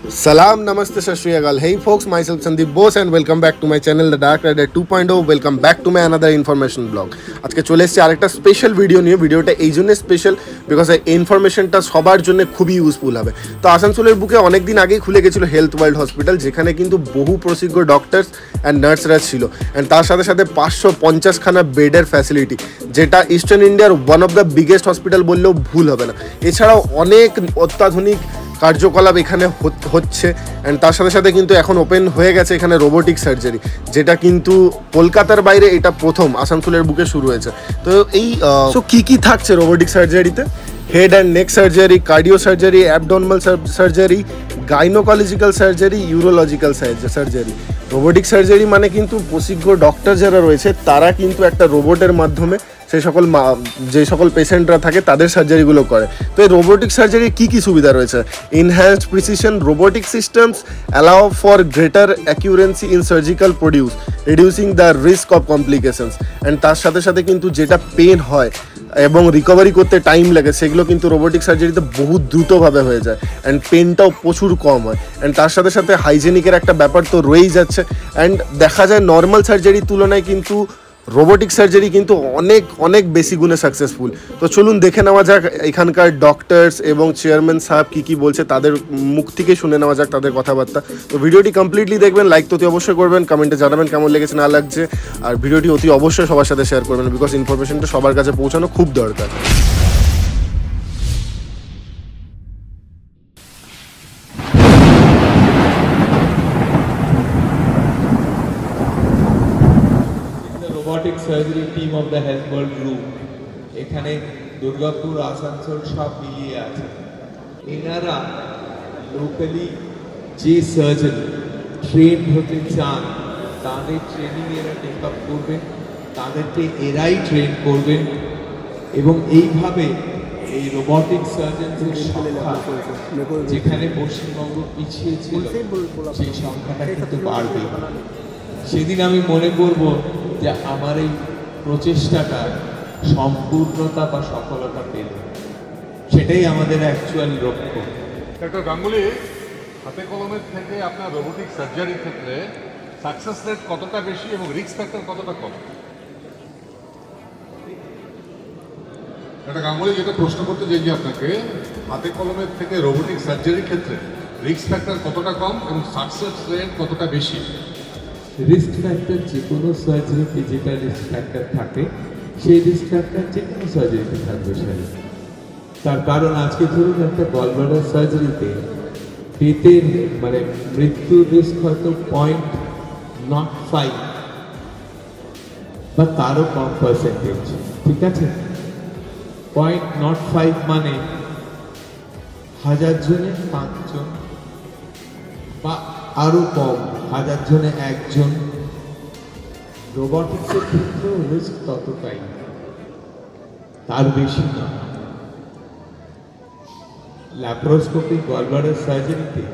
Salam, namaste, sat shri akal. Hey folks, myself Sandeep Bose and welcome back to my channel The Dark Rider 2.0. Welcome back to my another information blog. আজকে চলে এসেছি আরেকটা special video নিয়ে। ভিডিওটা এই জন্য special because এই ইনফরমেশনটা সবার জন্য খুবই ইউজফুল হবে। তো আসানসোলের বুকে অনেক দিন আগেই খুলে গেছিল হেলথ ওয়ার্ল্ড হসপিটাল, যেখানে কিন্তু বহু প্রসিদ্ধ ডক্টরস অ্যান্ড নার্সরা ছিল অ্যান্ড তার সাথে সাথে 550খানা বেডের ফ্যাসিলিটি, যেটা ইস্টার্ন ইন্ডিয়ার one of the biggest hospital বললেও ভুল হবে না। এছাড়াও অনেক অত্যাধুনিক কার্যকলাপ এখানে হচ্ছে অ্যান্ড তার সাথে সাথে কিন্তু এখন ওপেন হয়ে গেছে এখানে রোবোটিক সার্জারি, যেটা কিন্তু কলকাতার বাইরে এটা প্রথম আসানসোলের বুকে শুরু হয়েছে। তো এই কি থাকছে রোবোটিক সার্জারিতে? Head and neck surgery, cardio surgery, abdominal surgery, gynaecological surgery, urological surgery. Robotic surgery মানে কিন্তু প্রসিদ্ধ ডক্টর যারা রয়েছে তারা কিন্তু একটা রোবটের মাধ্যমে যে সকল পেশেন্টরা থাকে তাদের সার্জারিগুলো করে। তো এই রোবোটিক সার্জারির কী সুবিধা রয়েছে? Enhanced precision robotic systems allow for greater accuracy in surgical produce, reducing the risk of complications and তার সাথে সাথে কিন্তু যেটা পেন হয় এবং রিকভারি করতে টাইম লাগে সেগুলো কিন্তু রোবোটিক সার্জারিতে বহু দ্রুতভাবে হয়ে যায় অ্যান্ড পেনটাও প্রচুর কম হয় অ্যান্ড তার সাথে সাথে হাইজেনিকের একটা ব্যাপার তো রয়েই যাচ্ছে অ্যান্ড দেখা যায় নর্মাল সার্জারির তুলনায় কিন্তু রোবোটিক সার্জারি কিন্তু অনেক অনেক বেশি গুণে সাকসেসফুল। তো চলুন দেখে নেওয়া যাক এখানকার ডক্টরস এবং চেয়ারম্যান সাহেব কী বলছে, তাদের মুখ থেকে শুনে নেওয়া যাক তাদের কথাবার্তা। তো ভিডিওটি কমপ্লিটলি দেখবেন, লাইক তো অতি অবশ্যই করবেন, কমেন্টে জানাবেন কেমন লেগেছে না লাগছে, আর ভিডিওটি অতি অবশ্যই সবার সাথে শেয়ার করবেন বিকজ ইনফরমেশনটা সবার কাছে পৌঁছানো খুব দরকার। Robotic surgery team of the health world group এখানে দুর্গাপুর, আসানসোল সব মিলিয়ে আছে। এনারা লোকালি যে সার্জন ট্রেন হতে চান তাদের ট্রেনিং এরা টেক আপ করবেন, তাদেরকে এরাই ট্রেন করবেন এবং এইভাবে এই রোবোটিক সার্জনদের সংখ্যা যেখানে পশ্চিমবঙ্গ পিছিয়ে ছিল সেই সংখ্যাটা কিন্তু বাড়বে। সেদিন আমি মনে করব যে আমার এই প্রচেষ্টাটা সম্পূর্ণতা বা সফলতা পেল, সেটাই আমাদের অ্যাকচুয়াল লক্ষ্য। ডক্টর গাঙ্গুলি, হাতে কলমের থেকে আপনার রোবোটিক সার্জারির ক্ষেত্রে সাকসেস রেট কতটা বেশি এবং রিস্ক ফ্যাক্টর কতটা কম? ডক্টর গাঙ্গুলি, যেটা প্রশ্ন করতে চাই যে আপনাকে, হাতে কলমের থেকে রোবোটিক সার্জারির ক্ষেত্রে রিস্ক ফ্যাক্টর কতটা কম এবং সাকসেস রেট কতটা বেশি? রিস্ক ফ্যাক্টর যে কোনো সার্জারিতে যেটা রিস্ক ফ্যাক্টর থাকে সেই রিস্ক ফ্যাক্টর যে কোনো সার্জারিতে থাকবে স্যার। তার কারণ আজকে ধরুন একটা গলব্লাডার সার্জারিতে পেটের মানে মৃত্যুর রিস্ক হয়তো 0.05 বা তারও কম পার্সেন্টেজ, ঠিক আছে? 0.05 মানে 1000 জনে 5 জন বা আরও কম 1000 জনে 1 জন। রোবোটিক্সের ক্ষেত্রেও রিস্ক ততটাই, তার বেশি না। ল্যাপ্রোস্কোপিক গলব্লাডার সার্জারিতে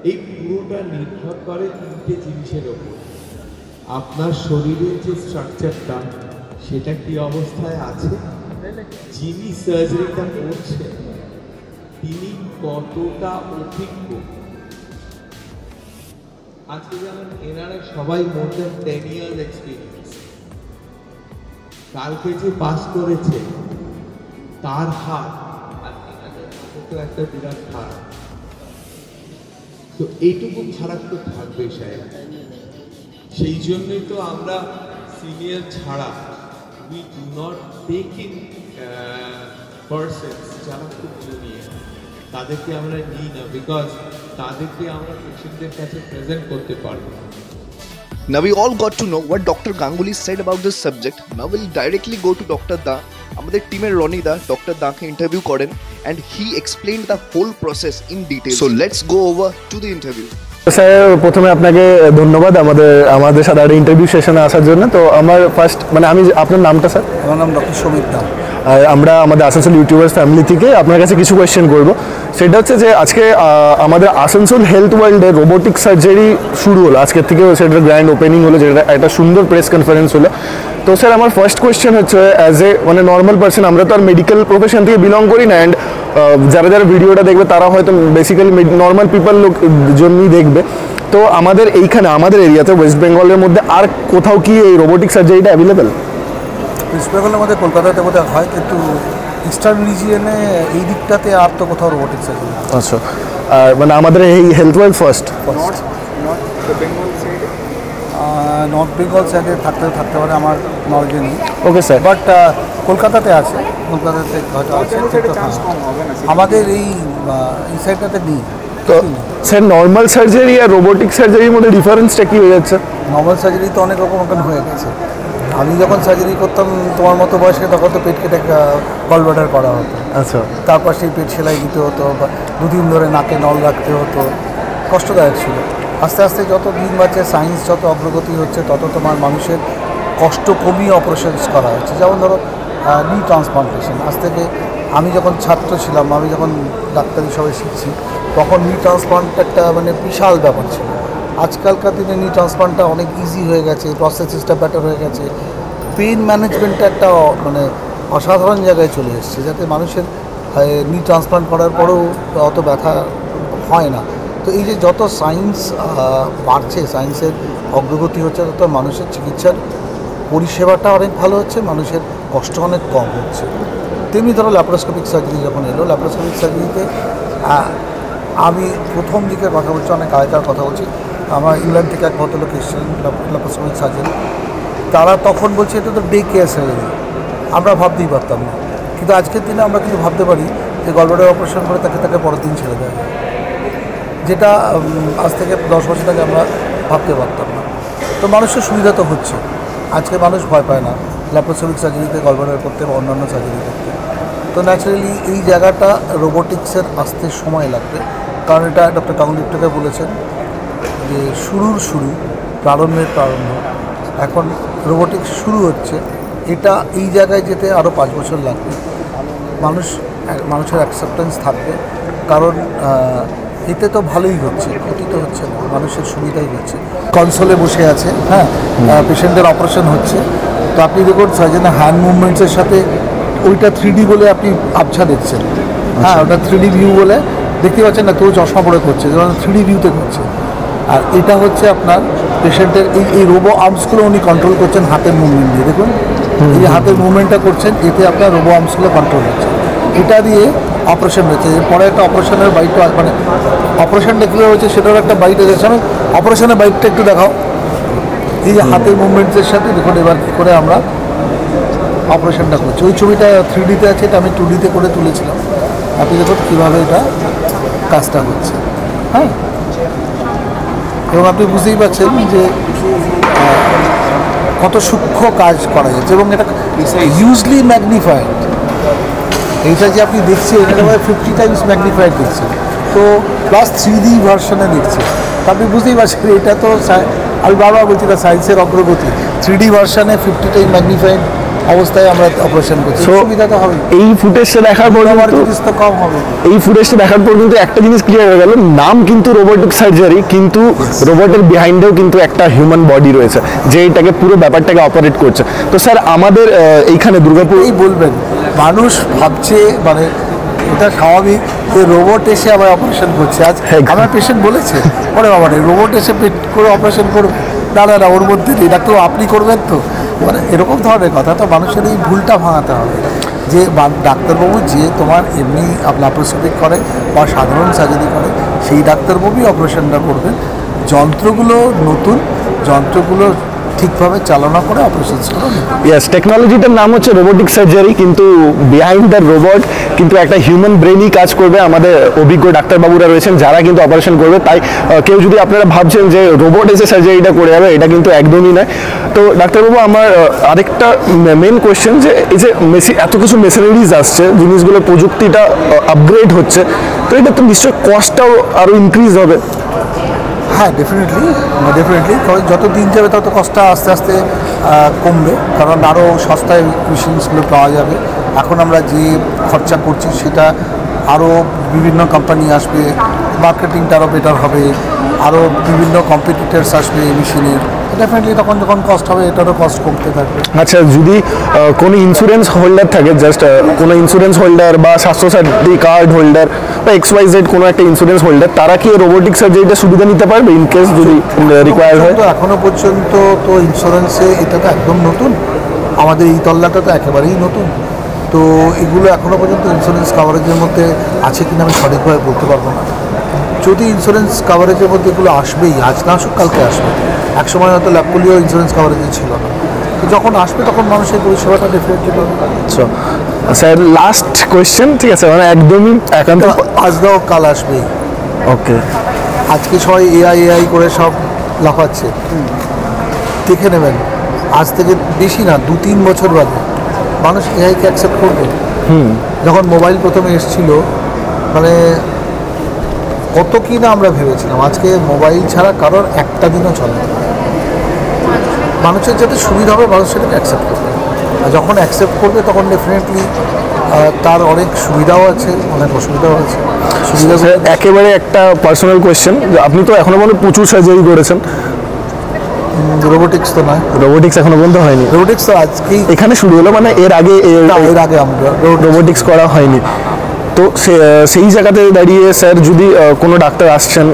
এই পুরোটা নির্ভর করে 3টে জিনিসের ওপর। আপনার শরীরের যে স্ট্রাকচারটা সেটা কি অবস্থায় আছে, যিনি সার্জারিটা করছেন তিনি কতটা অভিজ্ঞ। আজকে যেমন এনারা সবাই মোর দ্যান 10 ইয়ার্স এক্সপিরিয়েন্স, কালকে যে পাস করেছে তার হাত আর এনাদের হাতে তো একটা বিরাট ফারাক। তো এইটুকু ফারাক তো থাকবে সাহেব। সেই জন্যই তো আমরা সিনিয়র ছাড়া we do not take in persons যারা খুব জুনিয়র, তাদেরকে আমরা নিই না বিকজ তাদেরকে আমরা পেশেন্টদের কাছে প্রেজেন্ট করতে পারবো। Now we all got to know what Dr. Ganguly said about this subject. Now we'll directly go to Dr. Da. আমাদের টিমের রনি দা ডক্টর দাকে ইন্টারভিউ করেন and he explained the whole process in detail. So let's go over to the interview. Sir, প্রথমে আপনাকে ধন্যবাদ আমাদের সাথে একটা ইন্টারভিউ সেশনে আসার জন্য। তো আমার ফার্স্ট আমি আপনার নামটা স্যার? আমার নাম ডক্টর সমীর দাম। আর আমরা আমাদের আসানসোল ইউটিউবার্স ফ্যামিলি থেকে আপনার কাছে কিছু কোয়েশ্চেন করব। সেটা হচ্ছে যে আজকে আমাদের আসানসোল হেলথ ওয়ার্ল্ডে রোবোটিক সার্জারি শুরু হলো, আজকের থেকে সেটার গ্র্যান্ড ওপেনিং হলো, যেটা একটা সুন্দর প্রেস কনফারেন্স হলো। তো স্যার আমার ফার্স্ট কোয়েশ্চেন হচ্ছে, অ্যাজ এ নর্মাল পার্সন, আমরা তো আর মেডিকেল প্রফেশন থেকে বিলং করি না, অ্যান্ড যারা যারা ভিডিওটা দেখবে তারা হয়তো বেসিক্যালি নর্মাল পিপল লোক জন্যই দেখবে। তো আমাদের এইখানে আমাদের এরিয়াতে ওয়েস্ট বেঙ্গলের মধ্যে আর কোথাও কি এই রোবোটিক সার্জারিটা অ্যাভেলেবেল? ওয়েস্ট বেঙ্গলের মধ্যে কলকাতাতে বোধহয় হয়, কিন্তু ইস্টার্ন রিজিয়নে এই দিকটাতে আর তো কোথাও রোবোটিক সার্জারি। আচ্ছা, আর মানে আমাদের এই health well first. North Bengal সাইডে থাকতে পারে, আমার নলেজে নেই। Okay sir. বাট কলকাতাতে আছে, কলকাতাতে হয়তো আছে, আমাদের এই সাইডটাতে নেই। তো স্যার নর্মাল সার্জারি আর রোবোটিক সার্জারির মধ্যে ডিফারেন্সটা কি হয়ে যাচ্ছে? নর্মাল সার্জারি তো অনেক রকম হয়ে গেছে। আমি যখন সার্জারি করতাম তোমার মতো বয়সে, তখন তো পেট কেটে গলব্লাডার করা হতো। আচ্ছা। তারপর সেই পেট সেলাই দিতে হতো, বা দুদিন ধরে নাকে নল রাখতে হতো, কষ্টদায়ক ছিল। আস্তে আস্তে যত দিন বাড়ছে, সায়েন্স যত অগ্রগতি হচ্ছে, তত তোমার মানুষের কষ্ট কমিয়ে অপারেশনস করা হচ্ছে। যেমন ধরো নি ট্রান্সপ্লান্টেশন। আজ থেকে আমি যখন ছাত্র ছিলাম, আমি যখন ডাক্তারি সবাই শিখছি, তখন নি ট্রান্সপ্লান্ট একটা মানে বিশাল ব্যাপার ছিল। আজকালকার দিনে নি ট্রান্সপ্লান্টটা অনেক ইজি হয়ে গেছে, প্রসেসিসটা বেটার হয়ে গেছে, পেইন ম্যানেজমেন্টটা একটা মানে অসাধারণ জায়গায় চলে এসছে, যাতে মানুষের নি ট্রান্সপ্লান্ট করার পরেও অত ব্যথা হয় না। তো এই যে যত সায়েন্স বাড়ছে, সায়েন্সের অগ্রগতি হচ্ছে, তত মানুষের চিকিৎসার পরিষেবাটা অনেক ভালো হচ্ছে, মানুষের কষ্ট অনেক কম হচ্ছে। তেমনি ধরো ল্যাপারোস্কোপিক সার্জারি যখন এলো, ল্যাপারোস্কোপিক সার্জারিতে আমি প্রথম দিকের কথা বলছি, অনেক আগেকার কথা বলছি, আমার ইংল্যান্ড থেকে এক ভদ্রলোক এসেছিলেন ল্যাপারোস্কোপিক সার্জারি। তারা তখন বলছে এটা তো ডে কেয়ার সার্জারি, আমরা ভাবতেই পারতাম না। কিন্তু আজকের দিনে আমরা কিন্তু ভাবতে পারি যে গলব্লাডার অপারেশন করে তাকে পরের দিন ছেড়ে দেয়, যেটা আজ থেকে 10 বছর আগে আমরা ভাবতে পারতাম না। তো মানুষের সুবিধা তো হচ্ছে। আজকে মানুষ ভয় পায় না ল্যাপারোস্কোপিক সার্জারিতে গলব্লাডার করতে বা অন্যান্য সার্জারি করতে। তো ন্যাচারালি এই জায়গাটা রোবোটিক্সের আসতে সময় লাগবে, কারণ এটা ডক্টর গাঙ্গুলি থেকে বলেছেন যে শুরু প্রারম্ভের প্রারম্ভ। এখন রোবোটিক্স শুরু হচ্ছে, এটা এই জায়গায় যেতে আরও 5 বছর লাগবে। মানুষের অ্যাকসেপ্টেন্স থাকবে, কারণ এতে তো ভালোই হচ্ছে, ক্ষতি তো হচ্ছে না, মানুষের সুবিধাই হচ্ছে। কনসোলে বসে আছে, হ্যাঁ, পেশেন্টের অপারেশন হচ্ছে, তো আপনি দেখুন সার্জনের হ্যান্ড মুভমেন্টসের সাথে ওইটা 3D বলে আপনি আবছা দেখছেন, হ্যাঁ, ওটা 3D ভিউ বলে দেখতে পাচ্ছেন না, তো চশমা পরে করছে, যেমন 3D ভিউতে করছে। আর এটা হচ্ছে আপনার পেশেন্টের এই রোবো আর্মসগুলো উনি কন্ট্রোল করছেন হাতের মুভমেন্ট দিয়ে। দেখুন এই যে হাতের মুভমেন্টটা করছেন, এতে আপনার রোবো আর্মসগুলো কন্ট্রোল হচ্ছে। এটা দিয়ে অপারেশন হয়েছে, এরপরে একটা অপারেশনের বাইকটা, মানে অপারেশনটা কীভাবে হচ্ছে সেটার একটা বাইক আছে। আমি অপারেশনের বাইকটা একটু দেখাও। এই যে হাতের মুভমেন্টসের সাথে দেখুন এবার কী করে আমরা অপারেশনটা করছি। ওই ছবিটা 3Dতে আছে, এটা আমি 2Dতে করে তুলেছিলাম। আপনি দেখুন কীভাবে এটা কাজটা হচ্ছে, হ্যাঁ। এবং আপনি বুঝতেই পারছেন যে কত সূক্ষ্ম কাজ করা যাচ্ছে, এবং এটা হিউজলি ম্যাগনিফাইড। এইটা যে আপনি দেখছেন, এটা 50 টাইমস ম্যাগনিফাইড দেখছেন, তো প্লাস 3D ভার্সনে দেখছেন। তো আপনি বুঝতেই পারছেন এটা তো, আমি বারবার বলছি না, সায়েন্সের অগ্রগতি। 3D ভার্সনে 50 টাইম ম্যাগনিফাইড অবস্থায় আমরা অপারেশন করছি, সুবিধা তো হবে। এই ফুটেজটা দেখার পর তো কম হবে। এই ফুটেজটা দেখার পর কিন্তু একটা জিনিস ক্লিয়ার হয়ে গেল, নাম কিন্তু রোবোটিক সার্জারি, কিন্তু রোবটের বিহাইন্ডেও কিন্তু একটা হিউম্যান বডি রয়েছে, যে এটাকে পুরো ব্যাপারটাকে অপারেট করছে। তো স্যার আমাদের এইখানে দুর্গাপুর বলবেন, মানুষ ভাবছে মানে এটা স্বাভাবিক যে রোবট এসে আবার অপারেশন করছে। আজ আমার পেশেন্ট বলেছে, ওরে বাবা রে, রোবট এসে পেট করে অপারেশন করবে, না, ওর মধ্যে নেই, ডাক্তার আপনি করবেন তো, মানে এরকম ধরনের কথা। তো মানুষের এই ভুলটা ভাঙাতে হবে যে ডাক্তারবাবু যে তোমার এমনি ল্যাপারোস্কোপিক করে বা সাধারণ সার্জারি করে, সেই ডাক্তারবাবুই অপারেশনটা করবেন। যন্ত্রগুলো নতুন, যন্ত্রগুলো ঠিকভাবে চালনা করে অপারেশনসগুলো। ইয়েস, টেকনোলজিটার নাম হচ্ছে রোবোটিক সার্জারি, কিন্তু বিহাইন্ড দ্য রোবট কিন্তু একটা হিউম্যান ব্রেনই কাজ করবে। আমাদের অভিজ্ঞ ডাক্তারবাবুরা রয়েছেন যারা কিন্তু অপারেশন করবে। তাই কেউ যদি আপনারা ভাবছেন যে রোবট এসে সার্জারিটা করে যাবে, এটা কিন্তু একদমই নয়। তো ডাক্তারবাবু, আমার আরেকটা মেন কোয়েশ্চেন, যে এই যে এত কিছু মেশিনারিজ আসছে, জিনিসগুলোর প্রযুক্তিটা আপগ্রেড হচ্ছে, তো এটা তো নিশ্চয়ই কস্টটাও আরও ইনক্রিজ হবে। হ্যাঁ, ডেফিনেটলি। কারণ যত দিন যাবে তত কষ্ট আস্তে আস্তে কমবে, কারণ আরও সস্তায় মেশিনসগুলো পাওয়া যাবে। এখন আমরা যে খরচা করছি সেটা আরও বিভিন্ন কোম্পানি আসবে, মার্কেটিংটা আরও বেটার হবে, আরও বিভিন্ন কম্পিটিটার্স আসবে এই মেশিনের, ডেফিনেটলি তখন যখন কস্ট হবে এটারও কস্ট কমতে থাকবে। আচ্ছা, যদি কোনো ইন্স্যুরেন্স হোল্ডার থাকে, জাস্ট কোনো ইন্স্যুরেন্স হোল্ডার বা স্বাস্থ্যসাথী কার্ড হোল্ডার বা XYZ কোনো একটা ইন্স্যুরেন্স হোল্ডার, তারা কি রোবোটিক সার্জারিটা সুবিধা নিতে পারবে ইন কেস যদি রিকোয়ার হয়? এখনো পর্যন্ত তো ইন্স্যুরেন্সে এটা তো একদম নতুন, আমাদের এই তল্লাটা তো একেবারেই নতুন। তো এগুলো এখনও পর্যন্ত ইন্স্যুরেন্স কাভারেজের মধ্যে আছে কিনা আমি সঠিকভাবে বলতে পারবো না। যদি ইন্স্যুরেন্স কাভারেজের মধ্যে এগুলো আসবেই, আজ না আসুক কালকে আসবে। একসময় হয়তো ল্যাপকুলিও ইন্স্যুরেন্স কাভারেজে ছিল না, তো যখন আসবে তখন মানুষের পরিষেবাটা ডেফিনেটলি পাবে। আচ্ছা স্যার, লাস্ট কোয়েশ্চেন, ঠিক আছে, মানে একদমই একান্ত আজ দাও কাল আসবেই। ওকে, আজকে সবাই এআই করে সব লাফাচ্ছে, দেখে নেবেন আজ থেকে বেশি না 2-3 বছর বাদে মানুষ এআইকে অ্যাকসেপ্ট করবে। যখন মোবাইল প্রথমে এসেছিল, মানে কত কি না আমরা ভেবেছিলাম, আজকে মোবাইল ছাড়া কারোর একটা দিনও চলে না। মানুষের যাতে সুবিধা হবে মানুষ সেটাকে অ্যাকসেপ্ট করবে, আর যখন অ্যাকসেপ্ট করবে তখন ডেফিনেটলি তার অনেক সুবিধাও আছে, অনেক অসুবিধাও আছে। সুবিধা একেবারে একটা পার্সোনাল কোয়েশ্চেন, আপনি তো এখনো পর্যন্ত প্রচুর সার্জারি করেছেন, রোবোটিক্স তো নয়, রোবোটিক্স এখনো পর্যন্ত হয়নি। রোবোটিক্স তো আজকেই এখানে শুরু হলো, মানে এর আগে আমরা রোবোটিক্স করা হয়নি। তো সেই জায়গাতে দাঁড়িয়ে স্যার, যদি কোনো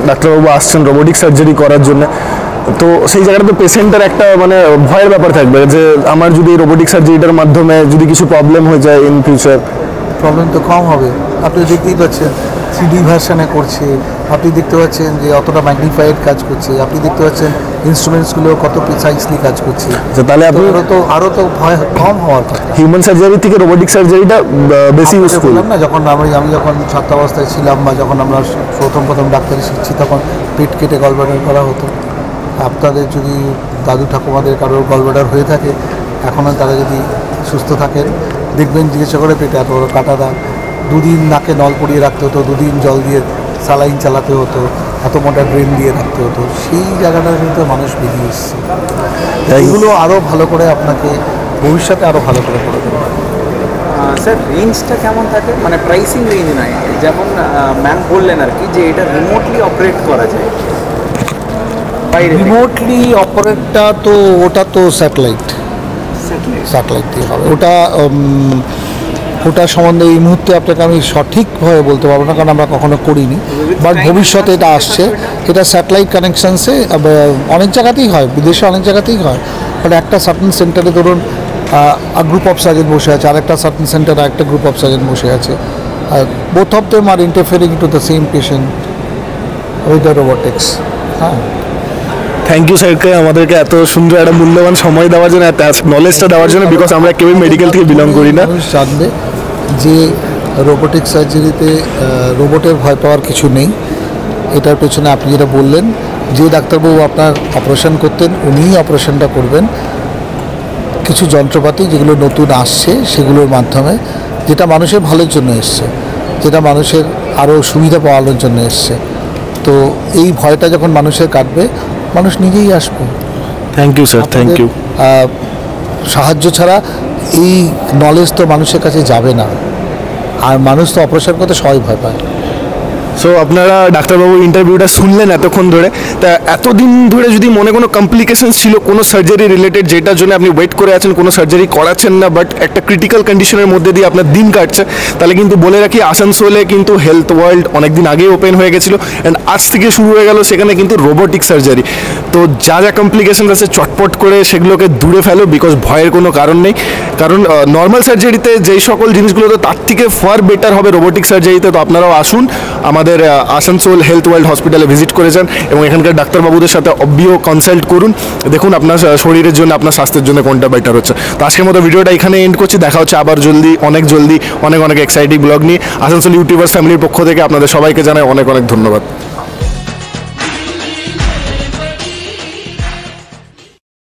ডাক্তারবাবু আসছেন রোবোটিক সার্জারি করার জন্য, তো সেই জায়গাটা তো পেশেন্টের একটা মানে ভয়ের ব্যাপার থাকবে যে আমার যদি এই রোবোটিক সার্জারিটার মাধ্যমে যদি কিছু প্রবলেম হয়ে যায় ইন ফিউচার। প্রবলেম তো কম হবে, আপনি দেখতেই পাচ্ছেন 3D ভার্সনে করছে, আপনি দেখতে পাচ্ছেন যে অতটা ম্যাগনিফাইড কাজ করছে, আপনি দেখতে পাচ্ছেন ইনস্ট্রুমেন্টসগুলো কত প্রিসাইসলি কাজ করছে। তাহলে আপনি আরও তো ভয় কম হওয়ার কথা। হিউম্যান সার্জারি থেকে রোবোটিক সার্জারিটা বেশি ইউজফুল না, যখন আমি যখন ছাত্রাবস্থায় ছিলাম বা যখন আমরা প্রথম ডাক্তারি শিখছি, তখন পেট কেটে গলব্লাডার করা হতো। আপনাদের যদি দাদু ঠাকুমাদের কারোর গলব্লাডার হয়ে থাকে, এখনও তারা যদি সুস্থ থাকেন, দেখবেন জিজ্ঞাসা করে পেটে এত বড় কাটা দাগ, 2 দিন নাকে নল পরিয়ে রাখতে হতো, 2 দিন জল দিয়ে স্যালাইন চালাতে হতো, এত মোটা ড্রেন দিয়ে রাখতে হতো। সেই জায়গাটা কিন্তু মানুষ বেরিয়ে এসছে। এইগুলো আরও ভালো করে আপনাকে ভবিষ্যতে আরও ভালো করে দেবে। স্যার, রেঞ্জটা কেমন থাকে, মানে প্রাইসিং রেঞ্জ নয়, যেমন ম্যাম বললেন আর কি যে এটা রিমোটলি অপারেট করা যায়। রিমোটলি অপারেটটা তো ওটা তো স্যাটেলাইট দিয়ে হবে। ওটা সম্বন্ধে এই মুহূর্তে আপনাকে আমি সঠিকভাবে বলতে পারবো না, কারণ আমরা কখনো করিনি, বাট ভবিষ্যতে এটা আসছে। এটা স্যাটেলাইট কানেকশানসে অনেক জায়গাতেই হয়, বিদেশে অনেক জায়গাতেই হয়, বাট একটা সার্টেন সেন্টারে ধরুন গ্রুপ অফ সার্জন বসে আছে, আরেকটা সার্টেন সেন্টারে একটা গ্রুপ অফ সার্জন বসে আছে, আর both of them are interfering to the same patient with the robotics. হ্যাঁ, থ্যাংক ইউ স্যারকে আমাদেরকে এত সুন্দর একটা মূল্যবান সময় দেওয়ার জন্য, এত নলেজটা দেওয়ার জন্য, বিকজ আমরা কেউই মেডিকেল থেকে বিলং করি না। মানুষ জানবে যে রোবোটিক সার্জারিতে রোবটের ভয় পাওয়ার কিছু নেই। এটার পেছনে আপনি যেটা বললেন, যে ডাক্তারবাবু আপনার অপারেশন করতেন উনিই অপারেশনটা করবেন। কিছু যন্ত্রপাতি যেগুলো নতুন আসছে সেগুলোর মাধ্যমে, যেটা মানুষের ভালোর জন্য এসছে, যেটা মানুষের আরও সুবিধা পাওয়ানোর জন্য এসছে। তো এই ভয়টা যখন মানুষের কাটবে, মানুষ নিজেই আসবে। Thank you sir, thank you. সাহায্য ছাড়া এই নলেজ তো মানুষের কাছে যাবে না, আর মানুষ তো অপারেশন করতে সবাই ভয় পায়। সো আপনারা ডাক্তারবাবু ইন্টারভিউটা শুনলেন এতক্ষণ ধরে, তা এতদিন ধরে যদি মনে কোনো কমপ্লিকেশনস ছিল কোনো সার্জারি রিলেটেড, যেটার জন্য আপনি ওয়েট করে আছেন, কোনো সার্জারি করাচ্ছেন না, বাট একটা ক্রিটিক্যাল কন্ডিশনের মধ্যে দিয়ে আপনার দিন কাটছে, তাহলে কিন্তু বলে রাখি আসানসোলে কিন্তু হেলথ ওয়ার্ল্ড অনেক দিন আগেই ওপেন হয়ে গেছিলো, অ্যান্ড আজ থেকে শুরু হয়ে গেল সেখানে কিন্তু রোবোটিক সার্জারি। তো যা কমপ্লিকেশন আছে চটপট করে সেগুলোকে দূরে ফেলো, বিকজ ভয়ের কোনো কারণ নেই। কারণ নর্মাল সার্জারিতে যেই সকল জিনিসগুলো তো তার থেকে ফার বেটার হবে রোবোটিক সার্জারিতে। তো আপনারাও আসুন, আমাদের আসানসোল হেলথ ওয়ার্ল্ড হসপিটালে ভিজিট করে যান এবং এখানকার ডাক্তারবাবুদের সাথে অবিও কনসাল্ট করুন, দেখুন আপনার শরীরের জন্য, আপনার স্বাস্থ্যের জন্য কোনটা বেটার হচ্ছে। তো আজকের মতো ভিডিওটা এখানে এন্ড করছি, দেখা হচ্ছে আবার অনেক জলদি অনেক এক্সাইটিং ব্লগ নিয়ে। আসানসোল ইউটিউবার্স ফ্যামিলির পক্ষ থেকে আপনাদের সবাইকে জানাই অনেক ধন্যবাদ।